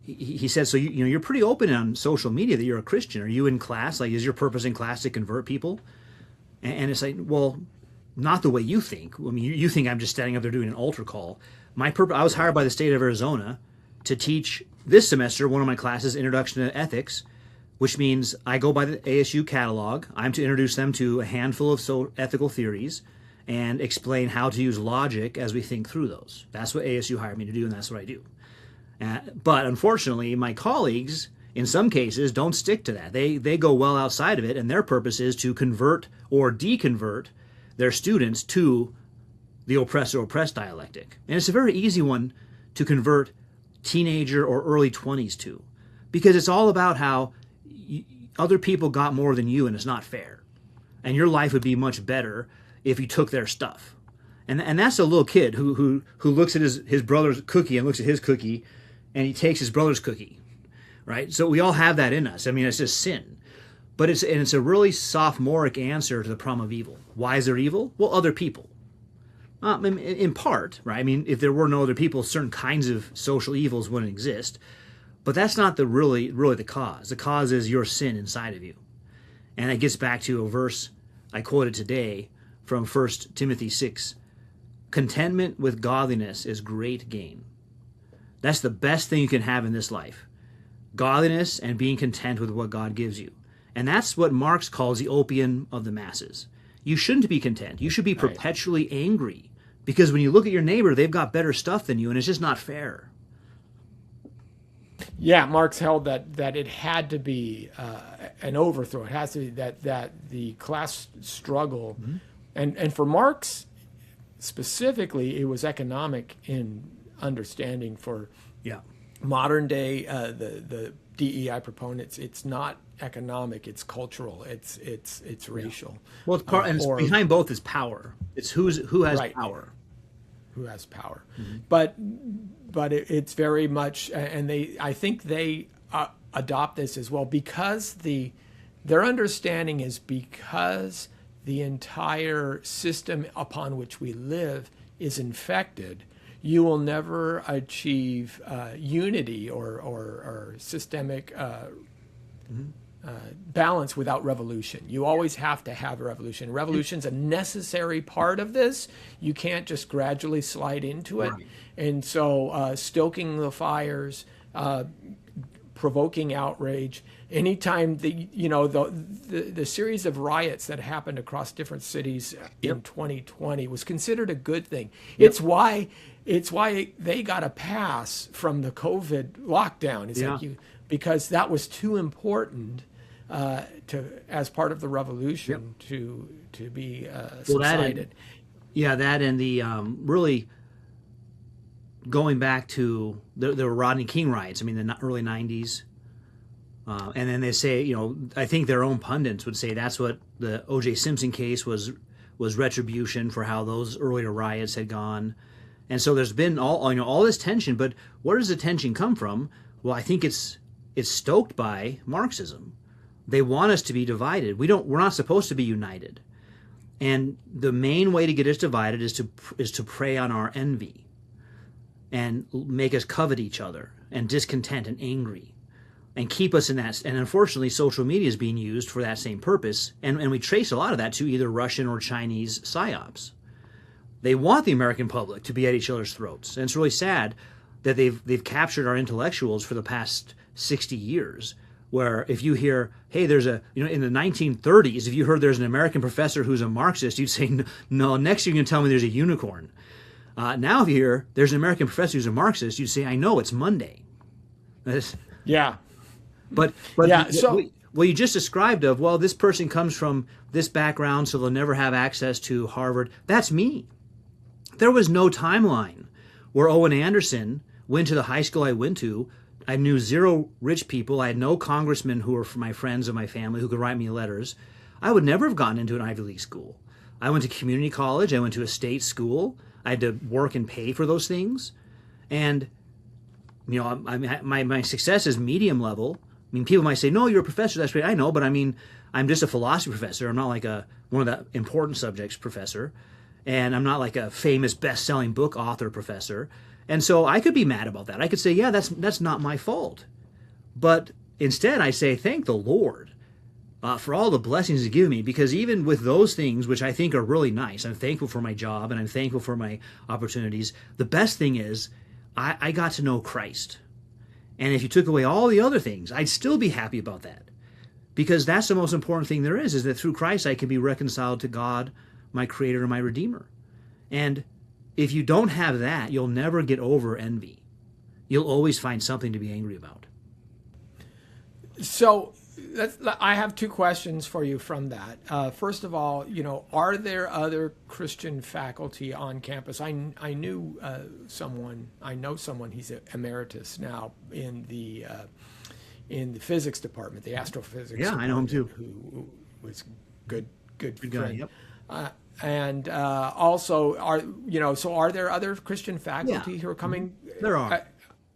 he said, so you're pretty open on social media that you're a Christian. Are you in class? Like, is your purpose in class to convert people? And it's like, well, not the way you think. I mean, you think I'm just standing up there doing an altar call. I was hired by the state of Arizona to teach this semester one of my classes, Introduction to Ethics, which means I go by the ASU catalog. I'm to introduce them to a handful of ethical theories and explain how to use logic as we think through those. That's what ASU hired me to do, and that's what I do. But unfortunately, my colleagues, in some cases, don't stick to that. They go well outside of it, and their purpose is to convert or deconvert their students to the oppressor-oppressed dialectic. And it's a very easy one to convert teenager or early 20s to, because it's all about how other people got more than you, and it's not fair. And your life would be much better if you took their stuff. And that's a little kid who looks at his brother's cookie and looks at his cookie, and he takes his brother's cookie, right? So we all have that in us. I mean, it's just sin. But it's a really sophomoric answer to the problem of evil. Why is there evil? Well, other people. In part, right? I mean, if there were no other people, certain kinds of social evils wouldn't exist. But that's not really the cause. The cause is your sin inside of you. And it gets back to a verse I quoted today from 1 Timothy 6. Contentment with godliness is great gain. That's the best thing you can have in this life. Godliness and being content with what God gives you. And that's what Marx calls the opium of the masses. You shouldn't be content. You should be perpetually angry. Because when you look at your neighbor, they've got better stuff than you, and it's just not fair. Yeah, Marx held that it had to be an overthrow. It has to be that the class struggle, and for Marx specifically, it was economic in understanding. For modern day the DEI proponents, it's not economic, it's cultural, it's racial. Well, it's part, and behind both is power. It's who has power. Who has power. But it's very much, and I think they adopt this as well, because their understanding is because the entire system upon which we live is infected, you will never achieve unity or systemic balance without revolution. You always have to have a revolution. Revolution's a necessary part of this. You can't just gradually slide into it. Right. And so stoking the fires, provoking outrage, anytime the series of riots that happened across different cities in 2020 was considered a good thing. It's why they got a pass from the COVID lockdown. It's because that was too important as part of the revolution to be subsided. That and the really going back to the Rodney King riots. I mean, the early 90s. And then they say, I think their own pundits would say that's what the O.J. Simpson case was retribution for how those earlier riots had gone. And so there's been all this tension. But where does the tension come from? Well, I think it's stoked by Marxism. They want us to be divided. We're not supposed to be united. And the main way to get us divided is to prey on our envy and make us covet each other and discontent and angry and keep us in that. And unfortunately, social media is being used for that same purpose. And we trace a lot of that to either Russian or Chinese psyops. They want the American public to be at each other's throats. And it's really sad that they've captured our intellectuals for the past 60 years. Where if you hear, hey, there's in the 1930s, if you heard there's an American professor who's a Marxist, you'd say, no, next you're going to tell me there's a unicorn. Now if you hear there's an American professor who's a Marxist, you'd say, I know, it's Monday. Yeah. But so what you just described of, well, this person comes from this background, so they'll never have access to Harvard. That's me. There was no timeline where Owen Anderson went to the high school I went to. I knew zero rich people. I had no congressmen who were my friends and my family who could write me letters. I would never have gotten into an Ivy League school. I went to community college. I went to a state school. I had to work and pay for those things. And, my success is medium level. I mean, people might say, no, you're a professor. That's great. I know, but I mean, I'm just a philosophy professor. I'm not like one of the important subjects professor. And I'm not like a famous best-selling book author professor. And so I could be mad about that. I could say, yeah, that's not my fault. But instead I say, thank the Lord for all the blessings He's given me, because even with those things, which I think are really nice, I'm thankful for my job and I'm thankful for my opportunities. The best thing is I got to know Christ. And if you took away all the other things, I'd still be happy about that. Because that's the most important thing there is that through Christ I can be reconciled to God, my Creator and my Redeemer. And if you don't have that, you'll never get over envy. You'll always find something to be angry about. So I have two questions for you from that. First of all, are there other Christian faculty on campus? I know someone, he's emeritus now in the physics department, the astrophysics. Yeah, I know him too. Who was good guy, friend. yep. And also, are there other Christian faculty who are coming? There are.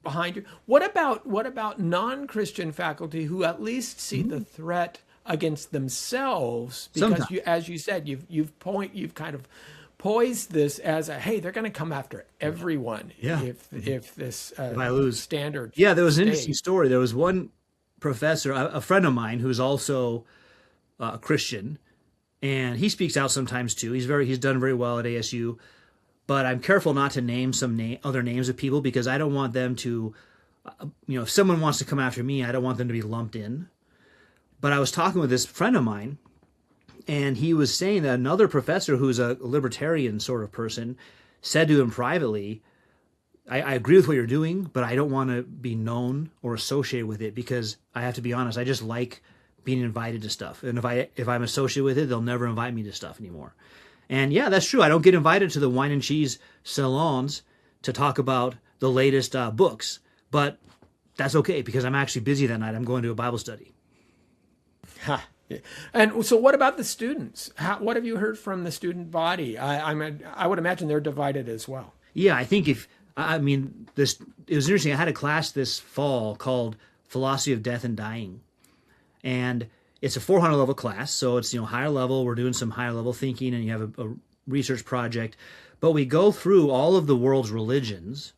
Behind you. What about non-Christian faculty who at least see the threat against themselves? Because as you said, you've kind of poised this as a, hey, they're going to come after everyone if this if I lose standard. Yeah, there was an interesting story. There was one professor, a friend of mine, who's also a Christian. and he speaks out sometimes too. He's done very well at ASU, but I'm careful not to name other names of people because I don't want them to, if someone wants to come after me, I don't want them to be lumped in. But I was talking with this friend of mine, and he was saying that another professor who's a libertarian sort of person said to him privately, I agree with what you're doing, but I don't want to be known or associated with it because I have to be honest, I just like being invited to stuff. And if I'm associated with it, they'll never invite me to stuff anymore. And yeah, that's true. I don't get invited to the wine and cheese salons to talk about the latest books, but that's okay because I'm actually busy that night. I'm going to a Bible study. Ha. And so what about the students? What have you heard from the student body? I would imagine they're divided as well. Yeah, I think it was interesting. I had a class this fall called Philosophy of Death and Dying. And it's a 400 level class. So it's, higher level. We're doing some higher level thinking and you have a research project. But we go through all of the world's religions.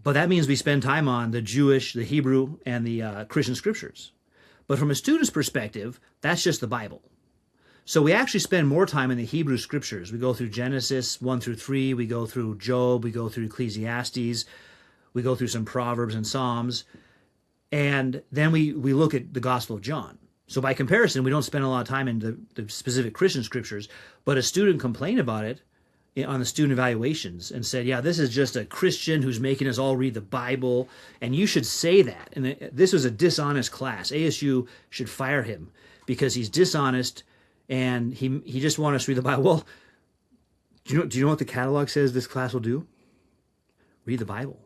But that means we spend time on the Jewish, the Hebrew, and the Christian scriptures. But from a student's perspective, that's just the Bible. So we actually spend more time in the Hebrew scriptures. We go through Genesis 1 through 3. We go through Job. We go through Ecclesiastes. We go through some Proverbs and Psalms. And then we look at the Gospel of John. So by comparison, we don't spend a lot of time in the specific Christian scriptures. But a student complained about it on the student evaluations and said, yeah, this is just a Christian who's making us all read the Bible, and you should say that. And this was a dishonest class. ASU should fire him because he's dishonest and he just wants us to read the Bible. Well, do you know what the catalog says this class will do? Read the Bible,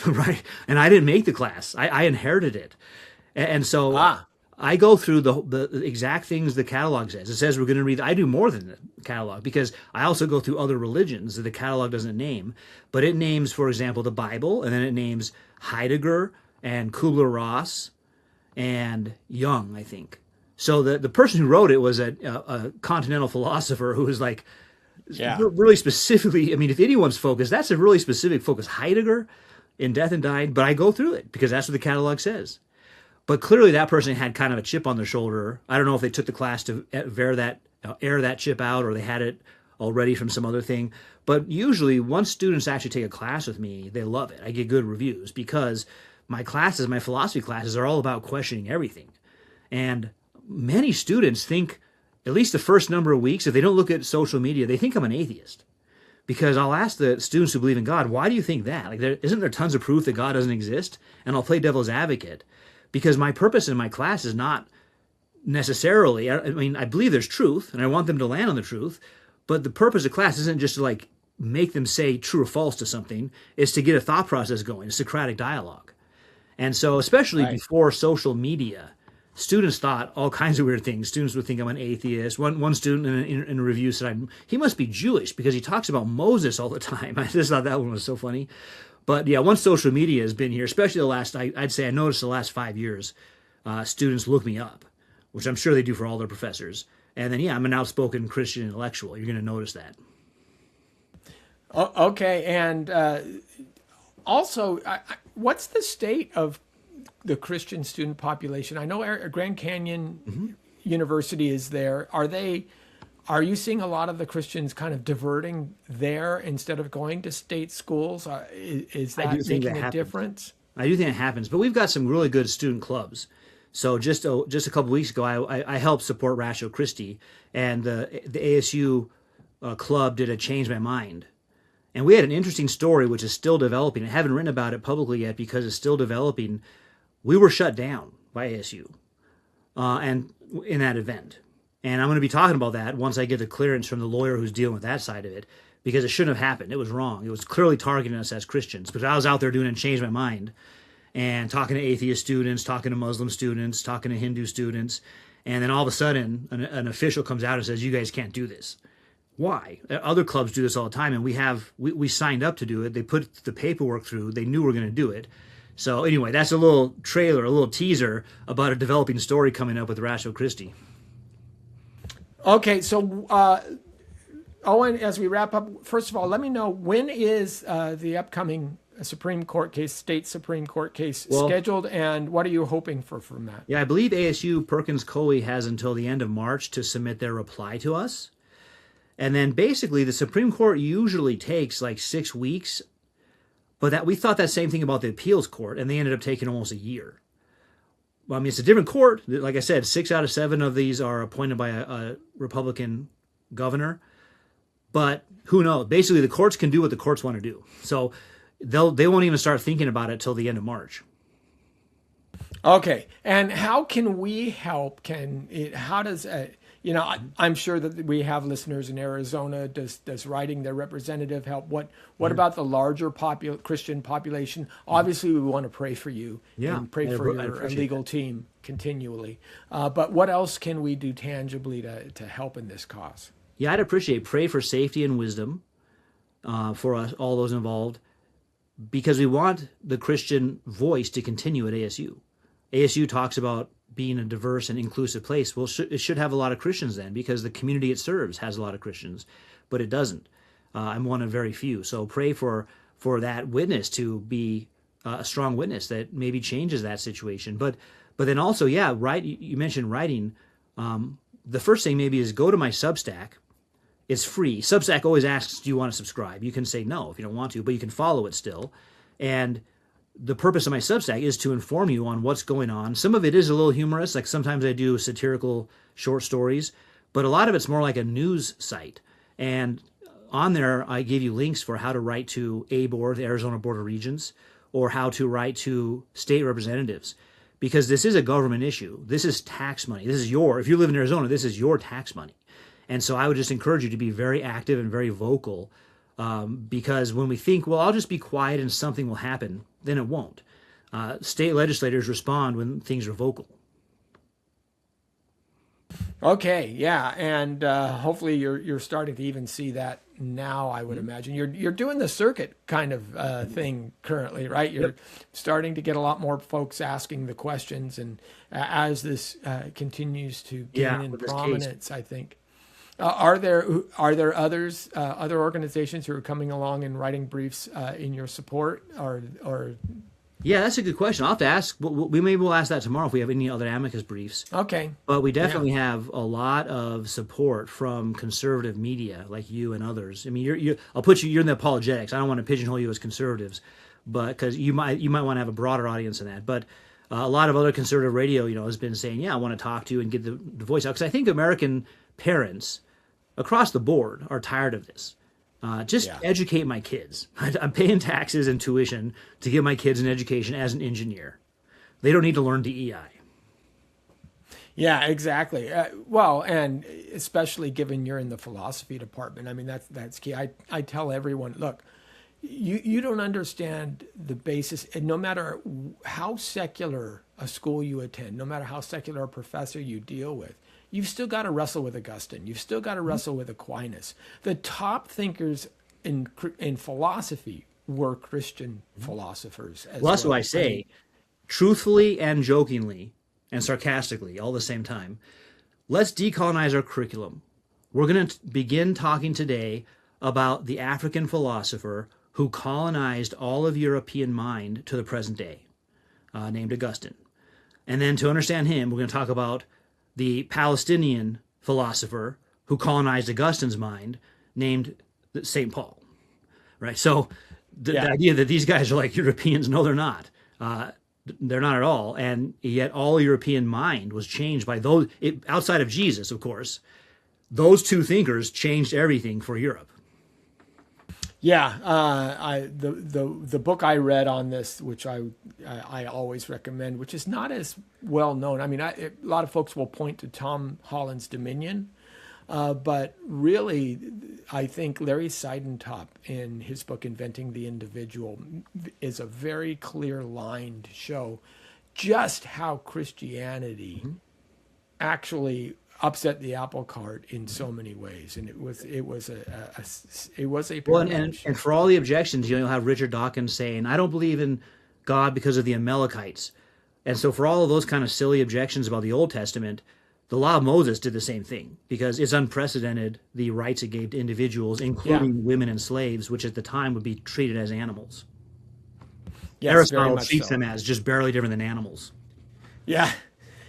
right? And I didn't make the class. I inherited it. And so I go through the exact things the catalog says. It says we're going to read. I do more than the catalog because I also go through other religions that the catalog doesn't name. But it names, for example, the Bible, and then it names Heidegger and Kubler-Ross and Jung, I think. So the person who wrote it was a continental philosopher who was like really specifically, if anyone's focused, that's a really specific focus. Heidegger in Death and Dying, but I go through it because that's what the catalog says. But clearly that person had kind of a chip on their shoulder. I don't know if they took the class to air that chip out or they had it already from some other thing. But usually once students actually take a class with me, they love it. I get good reviews because my philosophy classes are all about questioning everything. And many students think, at least the first number of weeks, if they don't look at social media, they think I'm an atheist. Because I'll ask the students who believe in God, why do you think that? Isn't there tons of proof that God doesn't exist? And I'll play devil's advocate. Because my purpose in my class is not necessarily, I believe there's truth, and I want them to land on the truth, but the purpose of class isn't just to make them say true or false to something, it's to get a thought process going, a Socratic dialogue. And so especially before social media, students thought all kinds of weird things. Students would think I'm an atheist. One student in a review said, he must be Jewish because he talks about Moses all the time. I just thought that one was so funny. But yeah, once social media has been here, especially I'd say I noticed the last 5 years, students look me up, which I'm sure they do for all their professors. And then, I'm an outspoken Christian intellectual. You're going to notice that. Okay. And also, what's the state of the Christian student population? I know Grand Canyon University is there. Are you seeing a lot of the Christians kind of diverting there instead of going to state schools? Is that making a difference? I do think it happens, but we've got some really good student clubs. So just a couple weeks ago, I helped support Ratio Christi, and the ASU club did a Change My Mind. And we had an interesting story, which is still developing. I haven't written about it publicly yet because it's still developing. We were shut down by ASU and in that event. And I'm going to be talking about that once I get the clearance from the lawyer who's dealing with that side of it, because it shouldn't have happened. It was wrong. It was clearly targeting us as Christians, because I was out there doing it and Change My Mind and talking to atheist students, talking to Muslim students, talking to Hindu students. And then all of a sudden, an official comes out and says, you guys can't do this. Why? Other clubs do this all the time, and we signed up to do it. They put the paperwork through. They knew we were going to do it. So anyway, that's a little trailer, a little teaser about a developing story coming up with Ratio Christi. Okay, so Owen, as we wrap up, first of all, let me know, when is the upcoming Supreme Court case, state Supreme Court case Well, scheduled, and what are you hoping for from that? yeah, I believe ASU Perkins Coie has until the end of March to submit their reply to us. And then basically the Supreme Court usually takes like 6 weeks, but that we thought that same thing about the appeals court, and they ended up taking almost a year. Well, I mean, it's a different court. Like I said, 6 out of 7 of these are appointed by a Republican governor. But who knows? Basically, the courts can do what the courts want to do. So they won't even start thinking about it till the end of March. Okay, and how can we help? How does I'm sure that we have listeners in Arizona. Does writing their representative help? What about the larger Christian population? Obviously, we want to pray for you and pray for your legal team continually. But what else can we do tangibly to help in this cause? Yeah, I'd appreciate pray for safety and wisdom for us, all those involved, because we want the Christian voice to continue at ASU. ASU talks about being a diverse and inclusive place. Well, it should have a lot of Christians then, because the community it serves has a lot of Christians, but it doesn't. I'm one of very few. So pray for that witness to be a strong witness that maybe changes that situation. But then also, you mentioned writing. The first thing maybe is go to my Substack. It's free. Substack always asks, do you want to subscribe? You can say no if you don't want to, but you can follow it still. And the purpose of my Substack is to inform you on what's going on. Some of it is a little humorous, like sometimes I do satirical short stories, but a lot of it's more like a news site. And on there, I give you links for how to write to ABOR, the Arizona Board of Regents, or how to write to state representatives. Because this is a government issue. This is tax money. If you live in Arizona, this is your tax money. And so I would just encourage you to be very active and very vocal, because when we think, well, I'll just be quiet and something will happen, then it won't. State legislators respond when things are vocal. Okay, yeah, and hopefully you're starting to even see that now. I would imagine you're doing the circuit kind of thing currently, right? You're starting to get a lot more folks asking the questions, and as this continues to gain in prominence, I think. Are there others, other organizations who are coming along and writing briefs in your support, or? Yeah, that's a good question. I'll have to ask. We'll ask that tomorrow if we have any other amicus briefs. Okay. But we definitely have a lot of support from conservative media like you and others. I mean, you're in the apologetics. I don't want to pigeonhole you as conservatives, but because you might want to have a broader audience than that. But a lot of other conservative radio, has been saying, I want to talk to you and get the voice out, because I think American parents across the board are tired of this. Educate my kids. I'm paying taxes and tuition to give my kids an education as an engineer. They don't need to learn DEI. Yeah, exactly. Well, and especially given you're in the philosophy department, I mean, that's key. I tell everyone, look, you don't understand the basis, and no matter how secular a school you attend, no matter how secular a professor you deal with, you've still got to wrestle with Augustine. You've still got to wrestle with Aquinas. The top thinkers in philosophy were Christian philosophers as well. That's what I say, truthfully and jokingly and sarcastically all the same time. Let's decolonize our curriculum. We're going to begin talking today about the African philosopher who colonized all of European mind to the present day, named Augustine. And then to understand him, we're going to talk about the Palestinian philosopher who colonized Augustine's mind, named St. Paul, right? So the idea that these guys are like Europeans, no, they're not. They're not at all. And yet all European mind was changed by those, outside of Jesus, of course. Those two thinkers changed everything for Europe. Yeah, the book I read on this, which I always recommend, which is not as well known. I mean, a lot of folks will point to Tom Holland's Dominion, but really, I think Larry Seidentop in his book Inventing the Individual is a very clear line to show just how Christianity actually upset the apple cart in so many ways, and it was a well, and for all the objections, you'll have Richard Dawkins saying, "I don't believe in God because of the Amalekites," and so for all of those kind of silly objections about the Old Testament, the Law of Moses did the same thing, because it's unprecedented the rights it gave to individuals, including women and slaves, which at the time would be treated as animals. Yes, very Aristotle much treats so. them as just barely different than animals. Yeah,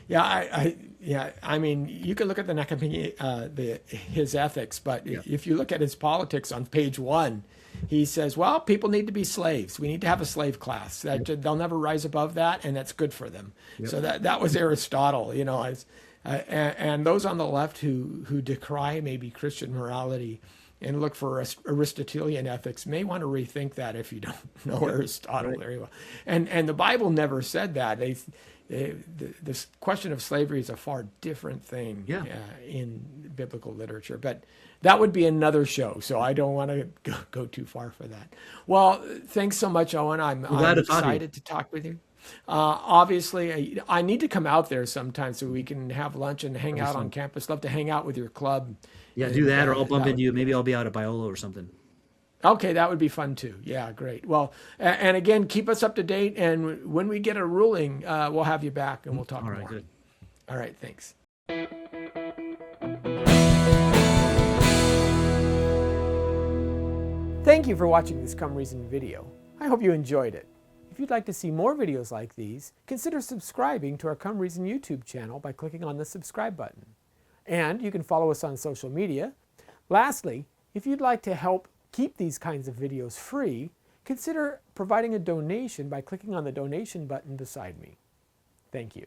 yeah. I mean, you can look at the Nicomachean, his ethics, but Yeah. if you look at his politics on page 1, he says, "Well, people need to be slaves. We need to have a slave class. That they'll never rise above that, and that's good for them." Yep. So that was Aristotle, you know. And those on the left who decry maybe Christian morality and look for Aristotelian ethics may want to rethink that if you don't know Aristotle very well. And the Bible never said that. This question of slavery is a far different thing in biblical literature. But that would be another show, so I don't want to go too far for that. Well, thanks so much, Owen. I'm excited to talk with you. Obviously, I need to come out there sometime so we can have lunch and hang out on campus. Love to hang out with your club. Yeah, do that, or I'll bump into you. Maybe I'll be out at Biola or something. Okay, that would be fun too. Yeah, great. Well, and again, keep us up to date. And when we get a ruling, we'll have you back and we'll talk more. All right, good. All right, thanks. Thank you for watching this Come Reason video. I hope you enjoyed it. If you'd like to see more videos like these, consider subscribing to our Come Reason YouTube channel by clicking on the subscribe button. And you can follow us on social media. Lastly, if you'd like to help keep these kinds of videos free, consider providing a donation by clicking on the donation button beside me. Thank you.